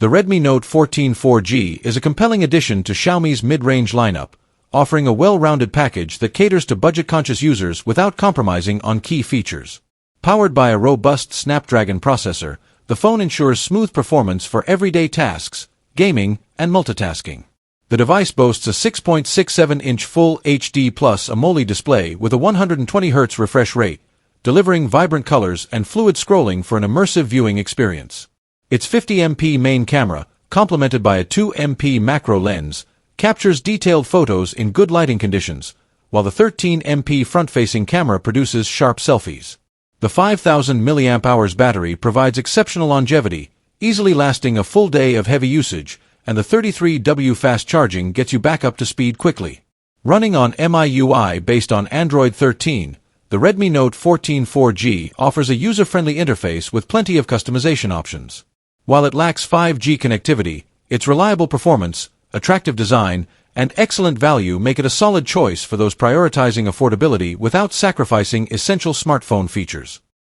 The Redmi Note 14 4G is a compelling addition to Xiaomi's mid-range lineup, offering a well-rounded package that caters to budget-conscious users without compromising on key features. Powered by a robust Snapdragon processor, the phone ensures smooth performance for everyday tasks, gaming, and multitasking. The device boasts a 6.67-inch Full HD Plus AMOLED display with a 120Hz refresh rate, delivering vibrant colors and fluid scrolling for an immersive viewing experience. Its 50MP main camera, complemented by a 2MP macro lens, captures detailed photos in good lighting conditions, while the 13MP front-facing camera produces sharp selfies. The 5000 mAh battery provides exceptional longevity, easily lasting a full day of heavy usage, and the 33W fast charging gets you back up to speed quickly. Running on MIUI based on Android 13, the Redmi Note 14 4G offers a user-friendly interface with plenty of customization options. While it lacks 5G connectivity, its reliable performance, attractive design, and excellent value make it a solid choice for those prioritizing affordability without sacrificing essential smartphone features.